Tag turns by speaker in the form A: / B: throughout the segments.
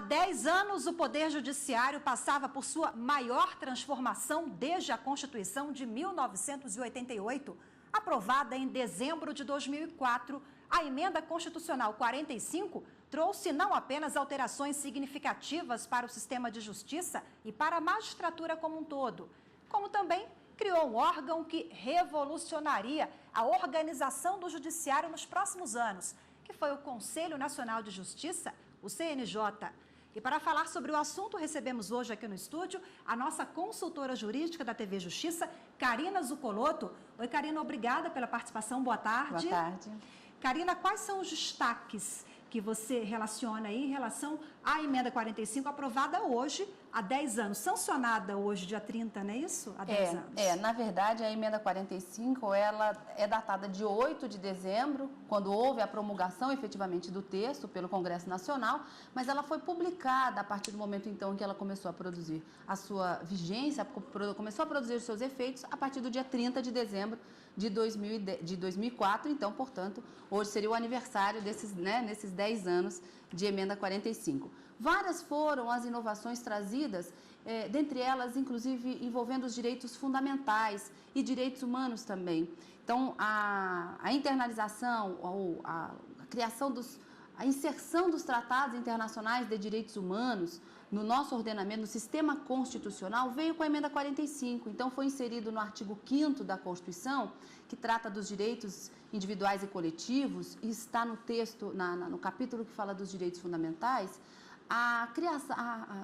A: 10 anos, o Poder Judiciário passava por sua maior transformação desde a Constituição de 1988, aprovada em dezembro de 2004. A Emenda Constitucional 45 trouxe não apenas alterações significativas para o sistema de justiça e para a magistratura como um todo, como também criou um órgão que revolucionaria a organização do judiciário nos próximos anos, que foi o Conselho Nacional de Justiça, o CNJ. E para falar sobre o assunto, recebemos hoje aqui no estúdio a nossa consultora jurídica da TV Justiça, Karina Zucolotto. Oi, Karina, obrigada pela participação. Boa tarde.
B: Boa tarde.
A: Karina, quais são os destaques que você relaciona aí em relação à Emenda 45, aprovada hoje, há 10 anos, sancionada hoje, dia 30, não é isso? Há 10 anos.
B: Na verdade, a Emenda 45, ela é datada de 8 de dezembro, quando houve a promulgação, efetivamente, do texto pelo Congresso Nacional, mas ela foi publicada a partir do momento, então, que ela começou a produzir a sua vigência, começou a produzir os seus efeitos a partir do dia 30 de dezembro de 2004, então, portanto, hoje seria o aniversário nesses 10 anos de Emenda 45. Várias foram as inovações trazidas, dentre elas, inclusive, envolvendo os direitos fundamentais e direitos humanos também. Então, a internalização, ou a criação a inserção dos tratados internacionais de direitos humanos no nosso ordenamento, no sistema constitucional, veio com a Emenda 45. Então, foi inserido no artigo 5º da Constituição, que trata dos direitos individuais e coletivos, e está no texto, no capítulo que fala dos direitos fundamentais,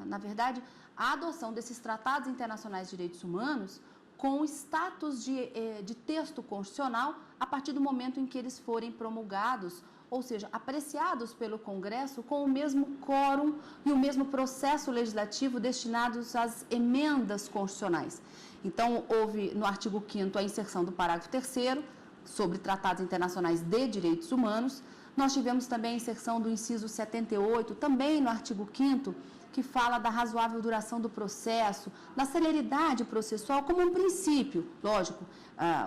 B: na verdade, a adoção desses tratados internacionais de direitos humanos com status de texto constitucional a partir do momento em que eles forem promulgados, ou seja, apreciados pelo Congresso com o mesmo quórum e o mesmo processo legislativo destinados às emendas constitucionais. Então, houve no artigo 5º a inserção do parágrafo 3º sobre tratados internacionais de direitos humanos. Nós tivemos também a inserção do inciso 78, também no artigo 5º, que fala da razoável duração do processo, da celeridade processual como um princípio, lógico,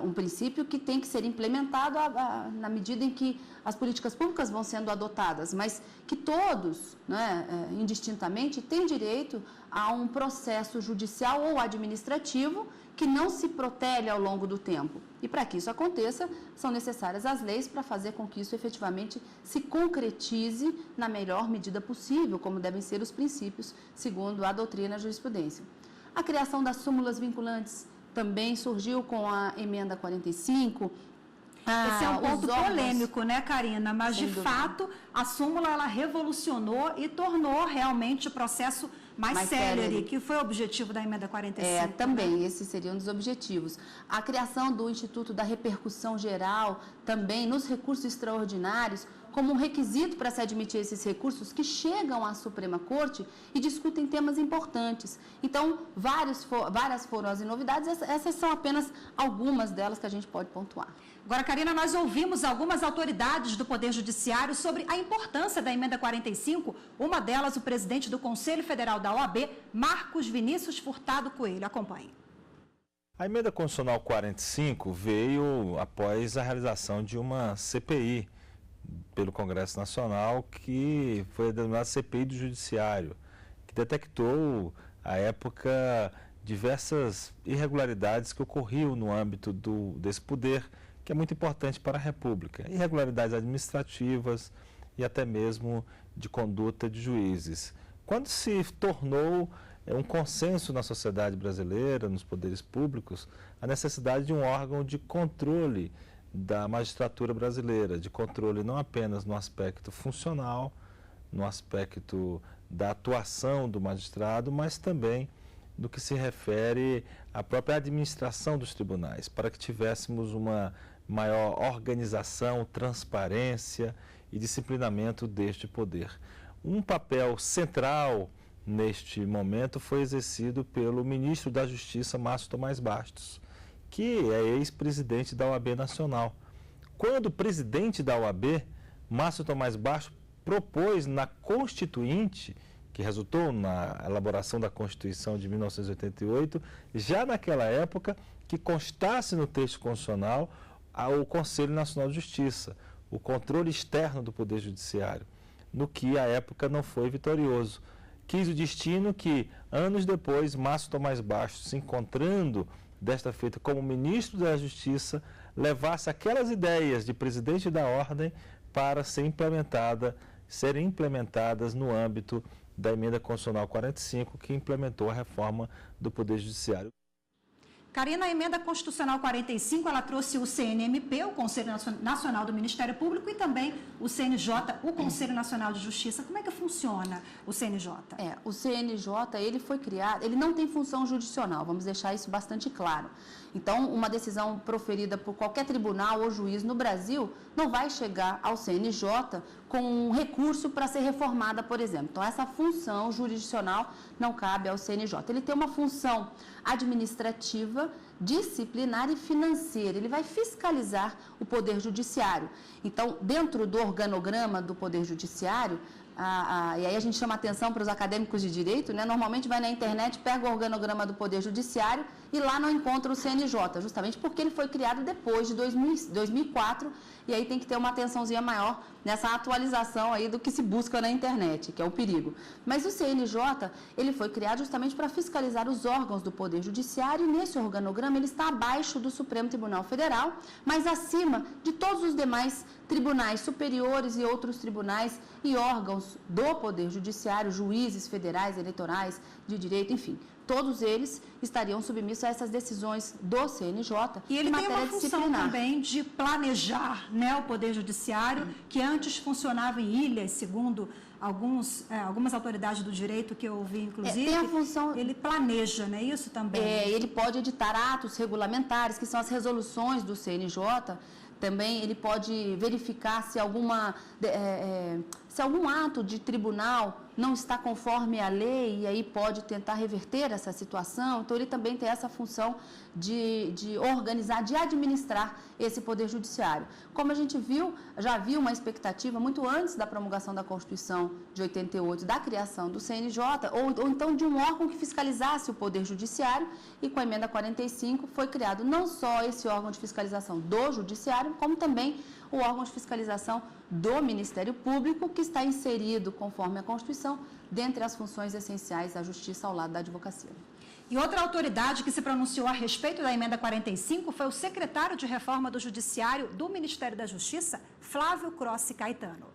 B: um princípio que tem que ser implementado na medida em que as políticas públicas vão sendo adotadas, mas que todos, indistintamente, têm direito a um processo judicial ou administrativo que não se protele ao longo do tempo. E para que isso aconteça, são necessárias as leis para fazer com que isso efetivamente se concretize na melhor medida possível, como devem ser os princípios, segundo a doutrina e a jurisprudência. A criação das súmulas vinculantes também surgiu com a Emenda 45.
A: Esse é um ponto polêmico, né, Karina? Mas, de fato, a súmula ela revolucionou e tornou realmente o processo mais célere, que foi o objetivo da Emenda 45.
B: Também, esse seria um dos objetivos. A criação do Instituto da Repercussão Geral, também nos recursos extraordinários, como um requisito para se admitir esses recursos que chegam à Suprema Corte e discutem temas importantes. Então, várias foram as novidades, essas são apenas algumas delas que a gente pode pontuar.
A: Agora, Karina, nós ouvimos algumas autoridades do Poder Judiciário sobre a importância da Emenda 45, uma delas o presidente do Conselho Federal da OAB, Marcos Vinícius Furtado Coelho. Acompanhe.
C: A Emenda Constitucional 45 veio após a realização de uma CPI pelo Congresso Nacional, que foi a denominada CPI do Judiciário, que detectou, à época, diversas irregularidades que ocorriam no âmbito desse poder, que é muito importante para a República. Irregularidades administrativas e até mesmo de conduta de juízes. Quando se tornou um consenso na sociedade brasileira, nos poderes públicos, a necessidade de um órgão de controle da magistratura brasileira, de controle não apenas no aspecto funcional, no aspecto da atuação do magistrado, mas também no que se refere à própria administração dos tribunais, para que tivéssemos uma maior organização, transparência e disciplinamento deste poder. Um papel central neste momento foi exercido pelo ministro da Justiça, Márcio Tomás Bastos, que é ex-presidente da OAB Nacional. Quando presidente da OAB, Márcio Tomás Bastos propôs na Constituinte, que resultou na elaboração da Constituição de 1988, já naquela época, que constasse no texto constitucional o Conselho Nacional de Justiça, o controle externo do Poder Judiciário, no que à época não foi vitorioso. quis o destino que, anos depois, Márcio Tomás Bastos, se encontrando desta feita como ministro da Justiça, levasse aquelas ideias de presidente da Ordem para serem implementadas no âmbito da Emenda Constitucional 45, que implementou a reforma do Poder Judiciário.
A: Karina, a Emenda Constitucional 45, ela trouxe o CNMP, o Conselho Nacional do Ministério Público, e também o CNJ, o Conselho Nacional de Justiça. Como é que funciona o CNJ?
B: O CNJ, ele foi criado, ele não tem função jurisdicional, vamos deixar isso bastante claro. Então, uma decisão proferida por qualquer tribunal ou juiz no Brasil não vai chegar ao CNJ com um recurso para ser reformada, por exemplo. Então, essa função jurisdicional não cabe ao CNJ. Ele tem uma função administrativa, disciplinar e financeira. Ele vai fiscalizar o Poder Judiciário. Então, dentro do organograma do Poder Judiciário, e aí a gente chama atenção para os acadêmicos de direito, né? Normalmente vai na internet, pega o organograma do Poder Judiciário e lá não encontra o CNJ, justamente porque ele foi criado depois de 2004, e aí tem que ter uma atençãozinha maior nessa atualização aí do que se busca na internet, que é o perigo. Mas o CNJ, ele foi criado justamente para fiscalizar os órgãos do Poder Judiciário, e nesse organograma ele está abaixo do Supremo Tribunal Federal, mas acima de todos os demais tribunais superiores e outros tribunais e órgãos do Poder Judiciário, juízes federais, eleitorais, de direito, enfim. Todos eles estariam submissos a essas decisões do CNJ.
A: E ele tem uma função também de planejar, né, o Poder Judiciário, que antes funcionava em ilhas, segundo algumas autoridades do direito que eu ouvi, inclusive.
B: Tem a função...
A: Ele planeja, não é isso também?
B: Ele pode editar atos regulamentares, que são as resoluções do CNJ. Também ele pode verificar se algum ato de tribunal não está conforme a lei, e aí pode tentar reverter essa situação. Então, ele também tem essa função de organizar, de administrar esse Poder Judiciário. Como a gente já havia uma expectativa muito antes da promulgação da Constituição de 88, da criação do CNJ, ou então de um órgão que fiscalizasse o Poder Judiciário, e com a Emenda 45 foi criado não só esse órgão de fiscalização do Judiciário, como também o órgão de fiscalização do Ministério Público, que está inserido, conforme a Constituição, dentre as funções essenciais da Justiça ao lado da advocacia.
A: E outra autoridade que se pronunciou a respeito da Emenda 45 foi o secretário de Reforma do Judiciário do Ministério da Justiça, Flávio Crossi Caetano.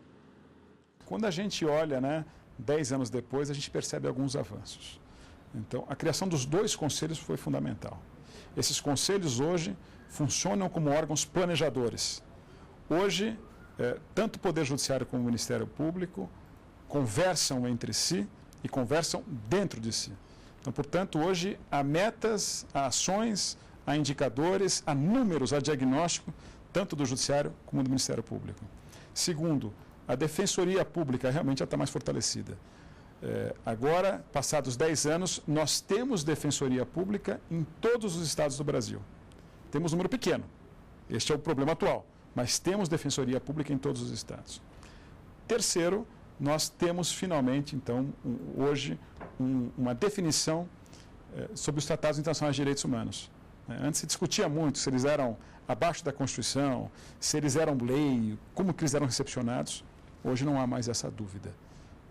D: Quando a gente olha, 10 anos depois, a gente percebe alguns avanços. Então, a criação dos 2 conselhos foi fundamental. Esses conselhos hoje funcionam como órgãos planejadores. Hoje, tanto o Poder Judiciário como o Ministério Público conversam entre si e conversam dentro de si. Então, portanto, hoje há metas, há ações, há indicadores, há números, há diagnóstico, tanto do Judiciário como do Ministério Público. Segundo, a Defensoria Pública realmente já está mais fortalecida. Agora, passados 10 anos, nós temos Defensoria Pública em todos os estados do Brasil. Temos um número pequeno, este é o problema atual, mas temos Defensoria Pública em todos os estados. Terceiro, nós temos finalmente, então, hoje, uma definição sobre os tratados internacionais de direitos humanos. Antes se discutia muito se eles eram abaixo da Constituição, se eles eram lei, como que eles eram recepcionados. Hoje não há mais essa dúvida.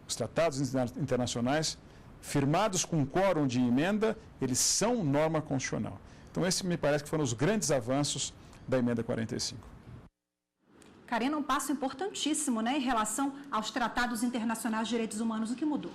D: Os tratados internacionais, firmados com quórum de emenda, eles são norma constitucional. Então, esse me parece que foram os grandes avanços da Emenda 45.
A: Karina, um passo importantíssimo, em relação aos tratados internacionais de direitos humanos. O que mudou?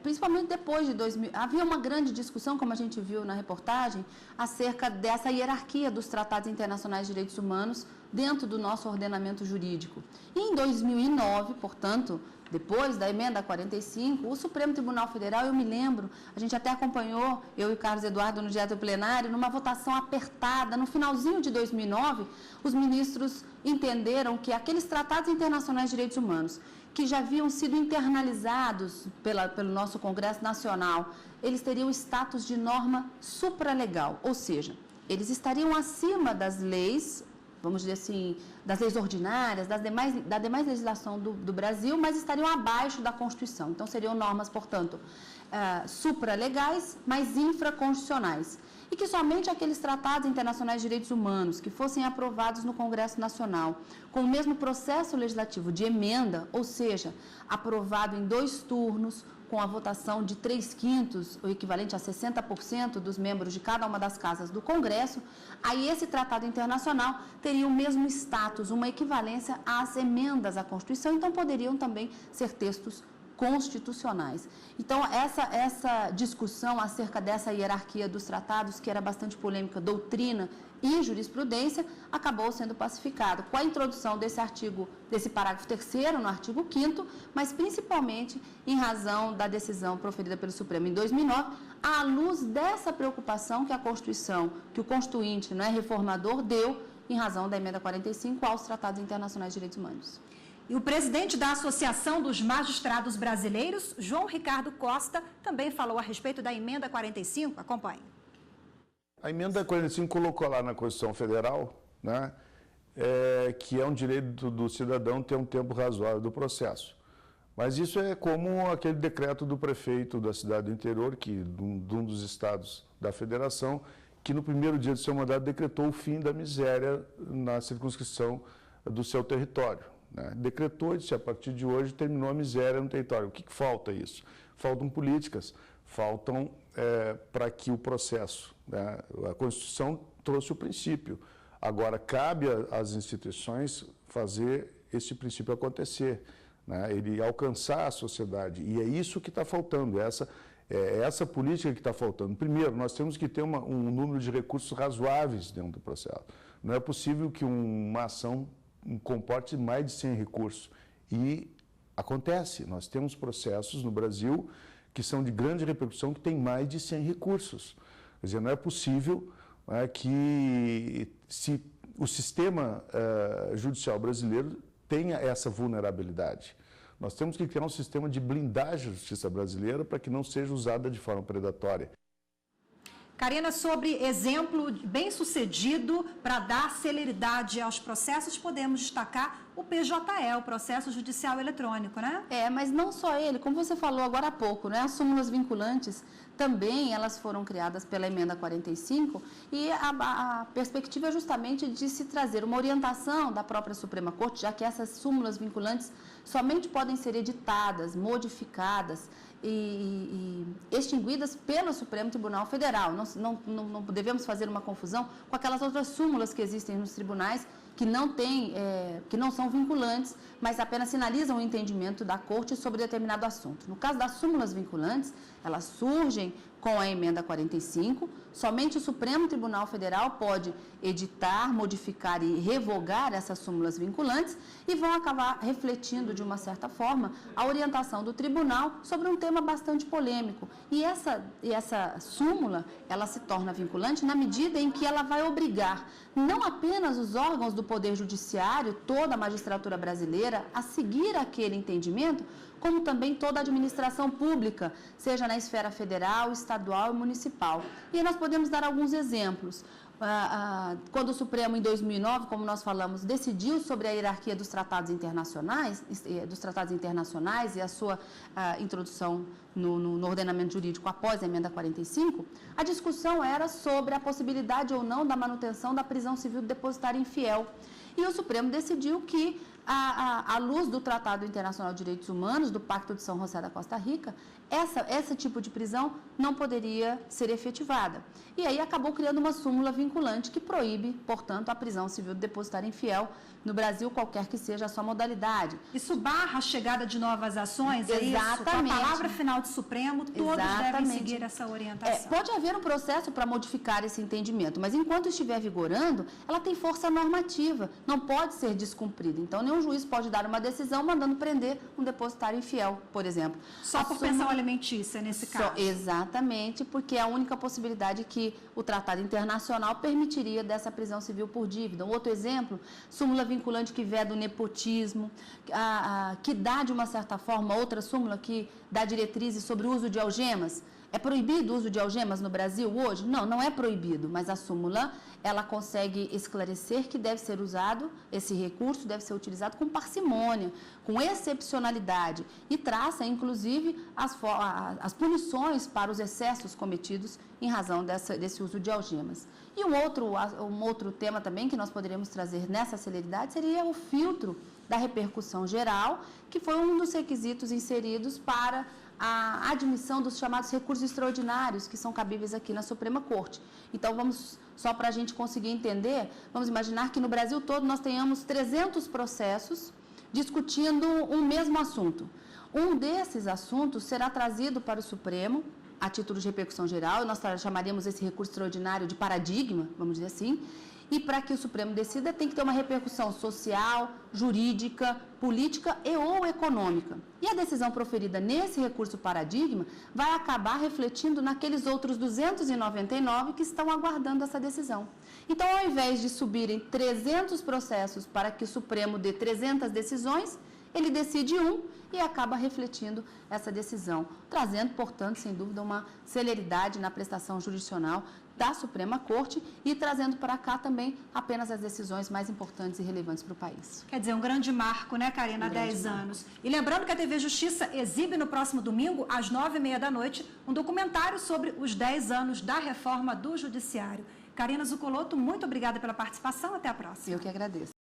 B: Principalmente depois de 2000. Havia uma grande discussão, como a gente viu na reportagem, acerca dessa hierarquia dos tratados internacionais de direitos humanos dentro do nosso ordenamento jurídico. E em 2009, portanto, depois da Emenda 45, o Supremo Tribunal Federal, eu me lembro, a gente até acompanhou, eu e o Carlos Eduardo no direto plenário, numa votação apertada, no finalzinho de 2009, os ministros entenderam que aqueles tratados internacionais de direitos humanos, que já haviam sido internalizados pelo nosso Congresso Nacional, eles teriam status de norma supralegal, ou seja, eles estariam acima das leis, vamos dizer assim, das leis ordinárias, da demais legislação do Brasil, mas estariam abaixo da Constituição. Então, seriam normas, portanto, supralegais, mas infraconstitucionais. e que somente aqueles tratados internacionais de direitos humanos que fossem aprovados no Congresso Nacional com o mesmo processo legislativo de emenda, ou seja, aprovado em 2 turnos, com a votação de 3/5, o equivalente a 60% dos membros de cada uma das casas do Congresso, aí esse tratado internacional teria o mesmo status, uma equivalência às emendas à Constituição, então poderiam também ser textos constitucionais. Então, essa discussão acerca dessa hierarquia dos tratados, que era bastante polêmica, doutrina e jurisprudência, acabou sendo pacificado com a introdução desse parágrafo 3º no artigo 5º, mas principalmente em razão da decisão proferida pelo Supremo em 2009, à luz dessa preocupação que a Constituição, que o Constituinte, reformador, deu em razão da emenda 45 aos tratados internacionais de direitos humanos.
A: E o presidente da Associação dos Magistrados Brasileiros, João Ricardo Costa, também falou a respeito da emenda 45. Acompanhe.
E: A emenda 45 colocou lá na Constituição Federal, que é um direito do cidadão ter um tempo razoável do processo. Mas isso é como aquele decreto do prefeito da cidade do interior, de um dos estados da federação, que no primeiro dia do seu mandato decretou o fim da miséria na circunscrição do seu território. Decretou e disse, a partir de hoje terminou a miséria no território. O que falta isso? Faltam políticas, faltam para que o processo, a Constituição trouxe o princípio. Agora, cabe às instituições fazer esse princípio acontecer, ele alcançar a sociedade. E é isso que está faltando, essa política que está faltando. Primeiro, nós temos que ter um número de recursos razoáveis dentro do processo. Não é possível que uma ação comporte mais de 100 recursos. E acontece, nós temos processos no Brasil que são de grande repercussão, que tem mais de 100 recursos. Quer dizer, não é possível que o sistema judicial brasileiro tenha essa vulnerabilidade. Nós temos que criar um sistema de blindagem da justiça brasileira para que não seja usada de forma predatória.
A: Karina, sobre exemplo bem-sucedido para dar celeridade aos processos, podemos destacar o PJE, o Processo Judicial Eletrônico, né?
B: Mas não só ele, como você falou agora há pouco, as súmulas vinculantes também elas foram criadas pela emenda 45 e a perspectiva é justamente de se trazer uma orientação da própria Suprema Corte, já que essas súmulas vinculantes somente podem ser editadas, modificadas e extinguidas pelo Supremo Tribunal Federal. Não devemos fazer uma confusão com aquelas outras súmulas que existem nos tribunais que não são vinculantes, mas apenas sinalizam o entendimento da Corte sobre determinado assunto. No caso das súmulas vinculantes, elas surgem com a emenda 45, somente o Supremo Tribunal Federal pode editar, modificar e revogar essas súmulas vinculantes e vão acabar refletindo, de uma certa forma, a orientação do tribunal sobre um tema bastante polêmico. E essa súmula, ela se torna vinculante na medida em que ela vai obrigar não apenas os órgãos do Poder Judiciário, toda a magistratura brasileira, a seguir aquele entendimento, como também toda a administração pública, seja na esfera federal, estadual e municipal. E aí nós podemos dar alguns exemplos. Quando o Supremo, em 2009, como nós falamos, decidiu sobre a hierarquia dos tratados internacionais e a sua introdução no ordenamento jurídico após a emenda 45, a discussão era sobre a possibilidade ou não da manutenção da prisão civil do depositário infiel. E o Supremo decidiu que, à luz do Tratado Internacional de Direitos Humanos, do Pacto de São José da Costa Rica, esse tipo de prisão não poderia ser efetivada. E aí acabou criando uma súmula vinculante que proíbe, portanto, a prisão civil do depositário infiel no Brasil, qualquer que seja a sua modalidade.
A: Isso barra a chegada de novas ações?
B: Exatamente.
A: É isso? Com a palavra final do Supremo, todos devem seguir essa orientação.
B: Pode haver um processo para modificar esse entendimento, mas enquanto estiver vigorando, ela tem força normativa, não pode ser descumprida. Então, nenhum juiz pode dar uma decisão mandando prender um depositário infiel, por exemplo.
A: Só por pensão alimentícia, nesse caso.
B: Exatamente, porque é a única possibilidade que o Tratado Internacional permitiria dessa prisão civil por dívida. Um outro exemplo, súmula vinculante que veda o nepotismo, que dá, de uma certa forma, outra súmula que dá diretrizes sobre o uso de algemas. É proibido o uso de algemas no Brasil hoje? Não, não é proibido, mas a súmula, ela consegue esclarecer que deve ser usado, esse recurso deve ser utilizado com parcimônia, com excepcionalidade, e traça, inclusive, as punições para os excessos cometidos em razão desse uso de algemas. E um outro tema também que nós poderíamos trazer nessa celeridade seria o filtro da repercussão geral, que foi um dos requisitos inseridos para a admissão dos chamados recursos extraordinários, que são cabíveis aqui na Suprema Corte. Então, só para a gente conseguir entender, vamos imaginar que no Brasil todo nós tenhamos 300 processos discutindo um mesmo assunto. Um desses assuntos será trazido para o Supremo, a título de repercussão geral, e nós chamaríamos esse recurso extraordinário de paradigma, vamos dizer assim, e para que o Supremo decida tem que ter uma repercussão social, jurídica, política e ou econômica. E a decisão proferida nesse recurso paradigma vai acabar refletindo naqueles outros 299 que estão aguardando essa decisão. Então, ao invés de subirem 300 processos para que o Supremo dê 300 decisões, ele decide um e acaba refletindo essa decisão, trazendo, portanto, sem dúvida, uma celeridade na prestação jurisdicional da Suprema Corte e trazendo para cá também apenas as decisões mais importantes e relevantes para o país.
A: Quer dizer, um grande marco, né, Karina, há 10 anos. E lembrando que a TV Justiça exibe no próximo domingo, às 9h30, um documentário sobre os 10 anos da reforma do Judiciário. Karina Zucolotto, muito obrigada pela participação. Até a próxima.
B: Eu que agradeço.